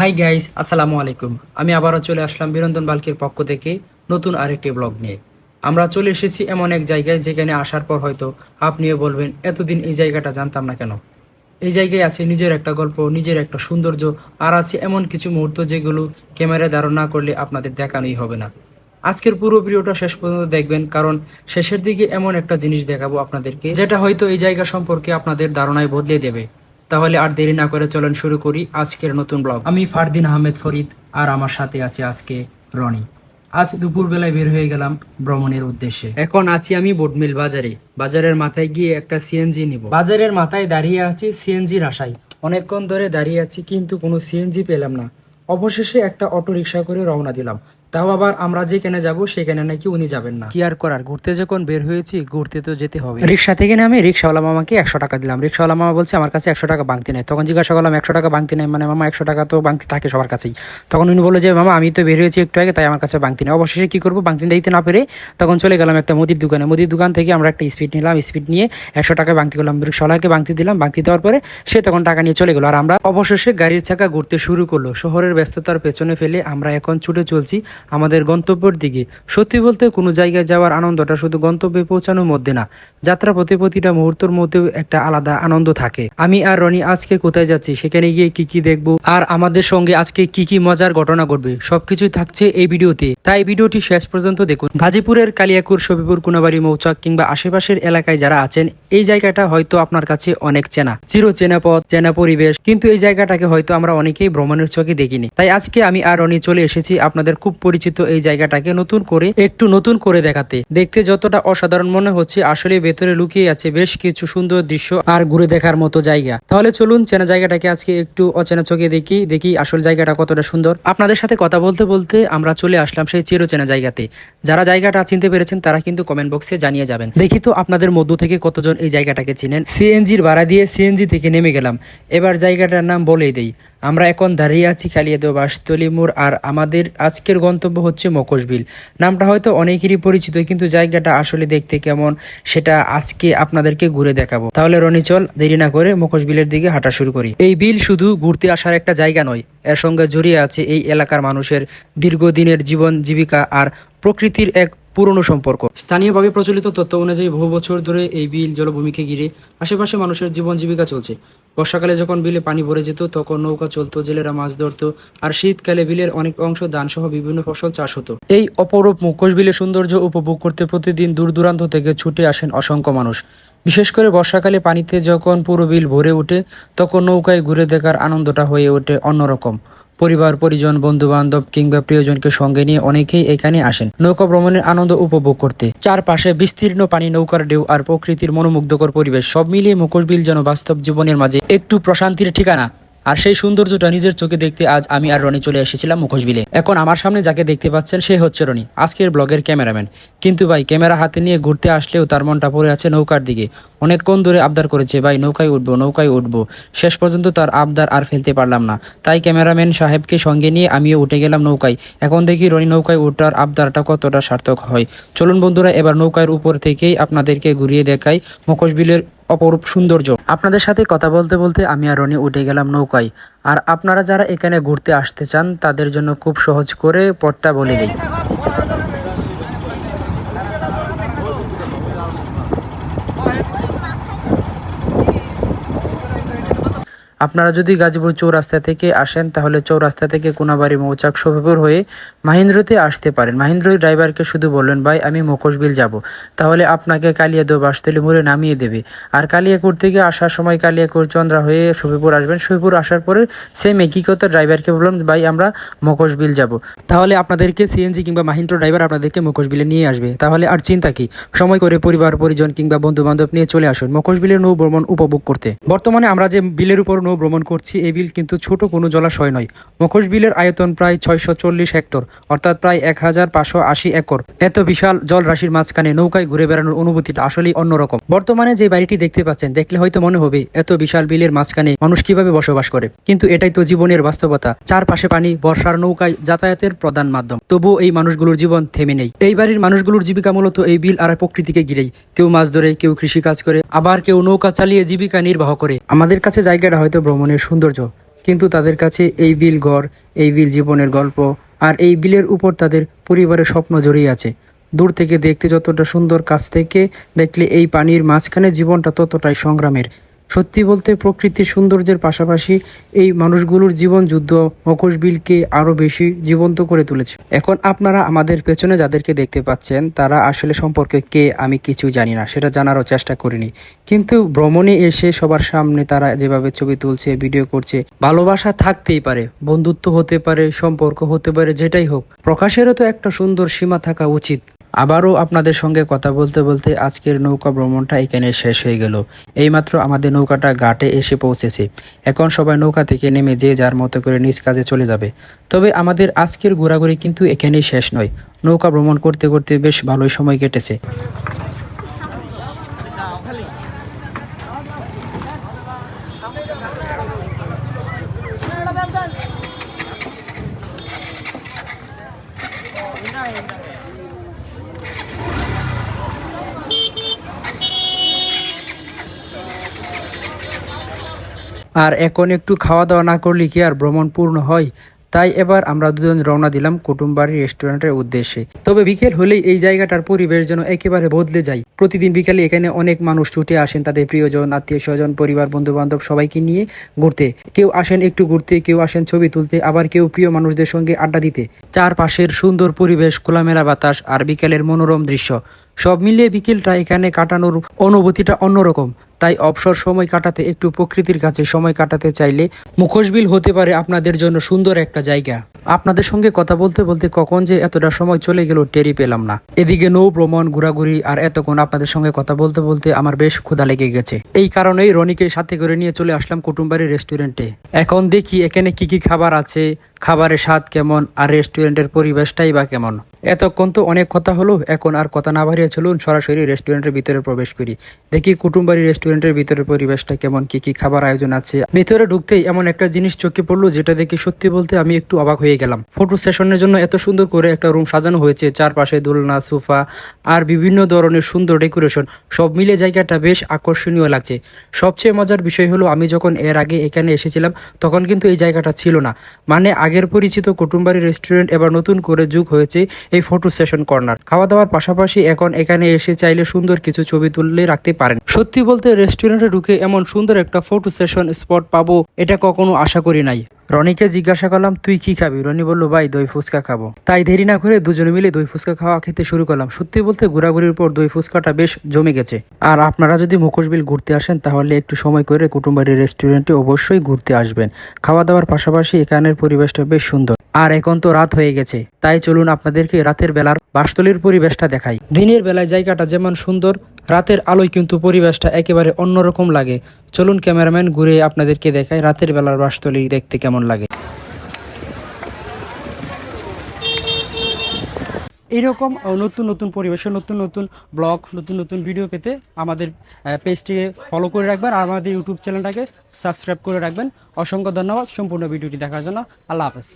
Hi guys, আসসালামু আলাইকুম। আমি আবারও চলে আসলাম বিনোদন বালকের পক্ষ থেকে নতুন আরেকটি ব্লগ নিয়ে। আমরা চলে এসেছি এমন এক জায়গায় যেখানে আসার পর হয়তো আপনিও বলবেন এতদিন এই জায়গাটা জানতাম না কেন। এই জায়গায় আছে নিজের একটা গল্প, নিজের একটা সৌন্দর্য, আর আছে এমন কিছু মুহূর্ত যেগুলো ক্যামেরায় ধারণ না করলে আপনাদের দেখানোই হবে না। আজকের পুরো ভিডিওটা শেষ পর্যন্ত দেখবেন, কারণ শেষের দিকে এমন একটা জিনিস দেখাবো আপনাদেরকে যেটা হয়তো এই জায়গা সম্পর্কে আপনাদের ধারণায় বদলে দেবে। তাহলে আর দেরি না করে চলেন শুরু করি আজকের নতুন ব্লগ। আমি ফারদিন আহমেদ ফরিদ, আর আমার সাথে আছে আজকে রনি। আজ দুপুরবেলায় বের হয়ে গেলাম ভ্রমণের উদ্দেশ্যে। এখন আছি আমি বোটমিল বাজারে। বাজারের মাথায় গিয়ে একটা সিএনজি নিব। বাজারের মাথায় দাঁড়িয়ে আছি সিএনজির আশায়। অনেকক্ষণ ধরে দাঁড়িয়ে আছি কিন্তু কোনো সিএনজি পেলাম না। অবশেষে একটা অটো রিক্সা করে রওনা দিলাম। তাও আবার আমরা যেখানে যাব সেখানে নাকি উনি যাবেন না। কি আর করার, ঘুরতে যখন বের হয়েছি ঘুরতে তো যেতে হবে। রিক্সা থেকে নামে রিক্সাওয়ালা মামাকে 100 টাকা দিলাম। রিক্সাওয়ালা মামা বলছে আমার কাছে 100 টাকা বাংতি নেই। তখন জিজ্ঞাসা করলাম 100 টাকা বাংতি নেই মানে? মামা 100 টাকা তো বাংতি থাকে সবার কাছেই। তখন উনি বললো যে মামা আমি তো বের হয়েছি একটু আগে, তাই আমার কাছে বাংতি নেই। অবশেষে কি করবো, বাংতি দিতে না পেরে তখন চলে গেলাম একটা মুদির দোকানে। মুদির দোকান থেকে আমরা একটা স্পিড নিলাম। স্পিড নিয়ে 100 টাকা বাংতি করলাম। রিক্সাওয়ালাকে বাংতি দিলাম। বাংতি দেওয়ার পরে সে তখন টাকা নিয়ে চলে গেল। আর আমরা অবশেষে গাড়ির চাকা ঘুরতে শুরু করলো। শহরের ব্যস্ততার পেছনে ফেলে আমরা এখন ছুটে চলছি আমাদের গন্তব্যের দিকে। সত্যি বলতে কোনো জায়গায় যাওয়ার আনন্দটা শুধু গন্তব্যে পৌঁছানোর মধ্যে না, যাত্রাপথে প্রতিটা মুহূর্তের মধ্যেও একটা আলাদা আনন্দ থাকে। আমি আর রনি আজকে কোথায় যাচ্ছি, সেখানে গিয়ে কি কি দেখবো, আর আমাদের সঙ্গে আজকে কি কি মজার ঘটনা ঘটবে, সবকিছুই থাকছে এই ভিডিওতে। তাই ভিডিওটি শেষ পর্যন্ত দেখুন। গাজীপুরের কালিয়াকুর, শফিপুর, কোনাবাড়ি, মৌচাক কিংবা আশেপাশের এলাকায় যারা আছেন, এই জায়গাটা হয়তো আপনার কাছে অনেক চেনা, চির চেনা পথ, চেনা পরিবেশ, কিন্তু এই জায়গাটাকে হয়তো আমরা অনেকেই ভ্রমণের চোখে দেখিনি। তাই আজকে আমি আর রনি চলে এসেছি আপনাদের খুব পরিচিত এই জায়গাটাকে নতুন করে দেখাতে। দেখতে যতটা অসাধারণ মনে হচ্ছে, আসলে ভেতরে লুকিয়ে আছে বেশ কিছু সুন্দর দৃশ্য আর ঘুরে দেখার মতো জায়গা। তাহলে চলুন চেনা জায়গাটাকে আজকে একটু অচেনা চোখে দেখি আসল জায়গাটা কতটা সুন্দর। আপনাদের সাথে কথা বলতে বলতে আমরা চলে আসলাম সেই চিরচেনা জায়গাতে। যারা জায়গাটা চিনতে পেরেছেন তারা কিন্তু কমেন্ট বক্সে জানিয়ে যাবেন। দেখি তো আপনাদের মধ্য থেকে কতজন এই জায়গাটাকে চিনেন। সিএনজির ভাড়া দিয়ে সিএনজি থেকে নেমে গেলাম। এবার জায়গাটার নাম বলেই দেই। আমরা এখন দাঁড়িয়ে আছি খালিয়াদহ বাসতলী মোড়, আর আমাদের আজকের গন্তব্য হচ্ছে মকশবিল। নামটা হয়তো অনেকেরই পরিচিত, কিন্তু জায়গাটা আসলে দেখতে কেমন সেটা আজকে আপনাদেরকে ঘুরে দেখাবো। তাহলে রনি চল দেরি না করে মকশবিলের দিকে হাঁটা শুরু করি। এই বিল শুধু ঘুরতে আসার একটা জায়গা নয়, এর সঙ্গে জড়িয়ে আছে এই এলাকার মানুষের দীর্ঘদিনের জীবন জীবিকা আর প্রকৃতির এক পুরনো সম্পর্ক। স্থানীয়ভাবে প্রচলিত তথ্য অনুযায়ী বহু বছর ধরে এই বিল জলভূমিকে ঘিরে আশেপাশে মানুষের জীবন জীবিকা চলছে। বর্ষাকালে যখন বিলে পানি ভরে যেত তখন নৌকা চলতো, জেলেরা মাছ ধরতো, আর শীতকালে বিলের অনেক অংশ ধান সহ বিভিন্ন ফসল চাষ হতো। এই অপরূপ মুখোশ বিলের সৌন্দর্য উপভোগ করতে প্রতিদিন দূর দূরান্ত থেকে ছুটে আসেন অসংখ্য মানুষ। বিশেষ করে বর্ষাকালে পানিতে যখন পুরো বিল ভরে ওঠে তখন নৌকায় ঘুরে দেখার আনন্দটা হয়ে ওঠে অন্যরকম। পরিবার পরিজন, বন্ধু বান্ধব কিংবা প্রিয়জনকে সঙ্গে নিয়ে অনেকেই এখানে আসেন নৌকা ভ্রমণের আনন্দ উপভোগ করতে। চারপাশে বিস্তীর্ণ পানি, নৌকার ঢেউ আর প্রকৃতির মনোমুগ্ধকর পরিবেশ, সব মিলিয়ে মুখোশবিল যেন বাস্তব জীবনের মাঝে একটু প্রশান্তির ঠিকানা। আর সেই সৌন্দর্যটা নিজের চোখে দেখতে আজ আমি আর রনি চলে এসেছিলাম মুখোশবিলে। এখন আমার সামনে যাকে দেখতে পাচ্ছেন সে হচ্ছে রনি, আজকের ব্লগের ক্যামেরাম্যান। কিন্তু ভাই ক্যামেরা হাতে নিয়ে ঘুরতে আসলেও তার মনটা পড়ে আছে নৌকার দিকে। অনেকক্ষণ ধরে আবদার করেছে, ভাই নৌকায় উঠবো নৌকায় উঠবো। শেষ পর্যন্ত তার আবদার আর ফেলতে পারলাম না, তাই ক্যামেরাম্যান সাহেবকে সঙ্গে নিয়ে আমিও উঠে গেলাম নৌকায়। এখন দেখি রনি নৌকায় ওঠার আবদারটা কতটা সার্থক হয়। চলুন বন্ধুরা, এবার নৌকার উপর থেকেই আপনাদেরকে ঘুরিয়ে দেখাই মুখোশবিলের অপরূপ সৌন্দর্য। আপনাদের সাথে কথা বলতে বলতে আমি আর রনি উঠে গেলাম নৌকায়। আর আপনারা যারা এখানে ঘুরতে আসতে চান তাদের জন্য খুব সহজ করে পথটা বলে দিই। আপনারা যদি গাজীপুর চৌরাস্তা থেকে আসেন তাহলে চৌরাস্তা থেকে কোনাবাড়ি, মৌচাক, শফিপুর হয়ে মাহিন্দ্রতে আসতে পারেন। মাহিন্দ্র ড্রাইভারকে শুধু বললেন ভাই আমি মকশবিল যাব, তাহলে আপনাকে কালিয়াদহ বাসতলী মোড়ে নামিয়ে দেবে। আর কালিয়াকুর থেকে আসার সময় কালিয়াকুর চন্দ্রা হয়ে শফিপুর আসবেন। শফিপুর আসার পরে সেম একই কথা, ড্রাইভারকে বললাম ভাই আমরা মকশবিল যাব, তাহলে আপনাদেরকে সিএনজি কিংবা মাহিন্দ্র ড্রাইভার আপনাদেরকে মকশবিলে নিয়ে আসবে। তাহলে আর চিন্তা কি, সময় করে পরিবার পরিজন কিংবা বন্ধু বান্ধব নিয়ে চলে আসুন মকশবিলের নৌ ভ্রমণ উপভোগ করতে। বর্তমানে আমরা যে বিলের উপর ভ্রমণ করছি, এই বিল কিন্তু ছোট কোনো জলাশয় নয়। মকশবিলের আয়তন প্রায় 640 হেক্টর, অর্থাৎ প্রায় 1580 একর। এত বিশাল জল রাশির মাঝখানে নৌকায় ঘুরে বেড়ানোর অনুভূতিটা আসলেই অন্যরকম। বর্তমানে যে বাড়িটি দেখতে পাচ্ছেন, দেখলে হয়তো মনে হবে এত বিশাল বিলের মাঝখানে মানুষ কিভাবে বসবাস করে, কিন্তু এটাই তো জীবনের বাস্তবতা। চারপাশে পানি, বর্ষার নৌকায় যাতায়াতের প্রধান মাধ্যম। তবুও এই মানুষগুলোর জীবন থেমে নেই। এই বাড়ির মানুষগুলোর জীবিকা মূলত এই বিল আর প্রকৃতিকে ঘিরেই। কেউ মাছ ধরে, কেউ কৃষি কাজ করে, আবার কেউ নৌকা চালিয়ে জীবিকা নির্বাহ করে। আমাদের কাছে জায়গাটা হয়তো ভ্রমণের সৌন্দর্য, কিন্তু তাদের কাছে এই বিল ঘর, এই বিল জীবনের গল্প, আর এই বিলের উপর তাদের পরিবারের স্বপ্ন জড়িয়ে আছে। দূর থেকে দেখতে যতটা সুন্দর, কাছ থেকে দেখলে এই পানির মাঝখানে জীবনটা ততটাই সংগ্রামের। সত্যি বলতে প্রকৃতির সৌন্দর্যের পাশাপাশি এই মানুষগুলোর জীবন যুদ্ধ মখোশ বিলকে আরও বেশি জীবন্ত করে তুলেছে। এখন আপনারা আমাদের পেছনে যাদেরকে দেখতে পাচ্ছেন তারা আসলে সম্পর্কে কে আমি কিছু জানি না, সেটা জানারও চেষ্টা করিনি। কিন্তু ভ্রমণে এসে সবার সামনে তারা যেভাবে ছবি তুলছে, ভিডিও করছে, ভালোবাসা থাকতেই পারে, বন্ধুত্ব হতে পারে, সম্পর্ক হতে পারে, যেটাই হোক, প্রকাশেরও তো একটা সুন্দর সীমা থাকা উচিত। আবারও আপনাদের সঙ্গে কথা বলতে বলতে আজকের নৌকা ভ্রমণটা এখানে শেষ হয়ে গেল। এইমাত্র আমাদের নৌকাটা ঘাটে এসে পৌঁছেছে। এখন সবাই নৌকা থেকে নেমে যে যার মতো করে নিজ কাজে চলে যাবে। তবে আমাদের আজকের ঘোরাঘুরি কিন্তু এখানেই শেষ নয়। নৌকা ভ্রমণ করতে করতে বেশ ভালোই সময় কেটেছে। আর এখন একটু খাওয়া দাওয়া না করলে কি আর ভ্রমণ পূর্ণ হয়? তাই এবার আমরা দুজন রওনা দিলাম কুটুমবাড়ি রেস্টুরেন্টের উদ্দেশ্যে। তবে বিকেল হলেই এই জায়গাটার পরিবেশ যেন একেবারে বদলে যায়। প্রতিদিন বিকেলে এখানে অনেক মানুষ ছুটে আসেন তাদের প্রিয়জন, আত্মীয় স্বজন, পরিবার, বন্ধু বান্ধব সবাইকে নিয়ে ঘুরতে। কেউ আসেন একটু ঘুরতে, কেউ আসেন ছবি তুলতে, আবার কেউ প্রিয় মানুষদের সঙ্গে আড্ডা দিতে। চারপাশের সুন্দর পরিবেশ, খোলামেলা বাতাস আর বিকেলের মনোরম দৃশ্য, সব মিলিয়ে বিকেলটা এখানে কাটানোর অনুভূতিটা অন্যরকম। তাই অবসর সময় কাটাতে, একটু প্রকৃতির কাছে সময় কাটাতে চাইলে মুখোশবিল হতে পারে আপনাদের জন্য সুন্দর একটা জায়গা। আপনাদের সঙ্গে কথা বলতে বলতে কখন যে এতটা সময় চলে গেল টেরই পেলাম না। এদিকে নৌ ভ্রমণ, ঘোরাঘুরি আর এতক্ষণ আপনাদের সঙ্গে কথা বলতে বলতে আমার বেশ ক্ষুধা লেগে গেছে। এই কারণেই রনিকে সাথে করে নিয়ে চলে আসলাম কুটুমবাড়ি রেস্টুরেন্টে। এখন দেখি এখানে কি কি খাবার আছে, খাবারের স্বাদ কেমন, আর রেস্টুরেন্টের পরিবেশটাই বা কেমন। এতক্ষণ তো অনেক কথা হলো, এখন আর কথা না বাড়িয়ে চলুন সরাসরি রেস্টুরেন্টের ভিতরে প্রবেশ করি। দেখি কুটুমবাড়ি রেস্টুরেন্টের ভিতরে পরিবেশটা কেমন, কি কি খাবার আয়োজন আছে। ভিতরে ঢুকতেই এমন একটা জিনিস চোখে পড়লো যেটা দেখে সত্যি বলতে আমি একটু অবাক হয়ে গেলাম। ফটো সেশনের জন্য এত সুন্দর করে একটা রুম সাজানো হয়েছে, চারপাশে দোলনা, সোফা আর বিভিন্ন ধরনের সুন্দর ডেকোরেশন, সব মিলে জায়গাটা বেশ আকর্ষণীয় লাগছে। সবচেয়ে মজার বিষয় হলো আমি যখন এর আগে এখানে এসেছিলাম তখন কিন্তু এই জায়গাটা ছিল না। মানে আগের পরিচিত কুটুমবাড়ি রেস্টুরেন্ট এবার নতুন করে যোগ হয়েছে এই ফটো সেশন কর্নার। খাওয়া দাওয়ার পাশাপাশি এখন এখানে এসে চাইলে সুন্দর কিছু ছবি তুললে রাখতে পারেন। সত্যি বলতে রেস্টুরেন্টে ঢুকে এমন সুন্দর একটা ফটো সেশন স্পট পাবো এটা কখনো আশা করি নাই। রনিকে জিজ্ঞাসা করলাম তুই কি খাবি? রনি বলল ভাই দই ফুচকা খাবো। তাই দেরি না করে দুজনে মিলে দই ফুচকা খাওয়া খেতে শুরু করলাম। সত্যি বলতে ঘোরাঘুরির পর দই ফুচকাটা বেশ জমে গেছে। আর আপনারা যদি মুখোশবিল ঘুরতে আসেন তাহলে একটু সময় করে কুটুমবাড়ি রেস্টুরেন্টে অবশ্যই ঘুরতে আসবেন। খাওয়া দাওয়ার পাশাপাশি এখানের পরিবেশটা বেশ সুন্দর। আর এখন তো রাত হয়ে গেছে, তাই চলুন আপনাদেরকে রাতের বেলার বাসতলীর পরিবেশটা দেখাই। দিনের বেলায় জায়গাটা যেমন সুন্দর, রাতের আলোয় কিন্তু পরিবেশটা একেবারে অন্যরকম লাগে। চলুন ক্যামেরাম্যান ঘুরে আপনাদেরকে দেখাই রাতের বেলার বাসতলী দেখতে কেমন লাগে। এরকম নতুন নতুন পরিবেশে নতুন নতুন ব্লগ, নতুন নতুন ভিডিও পেতে আমাদের পেজটিকে ফলো করে রাখবেন আর আমাদের ইউটিউব চ্যানেলটাকে সাবস্ক্রাইব করে রাখবেন। অসংখ্য ধন্যবাদ সম্পূর্ণ ভিডিওটি দেখার জন্য। আল্লাহ হাফেজ।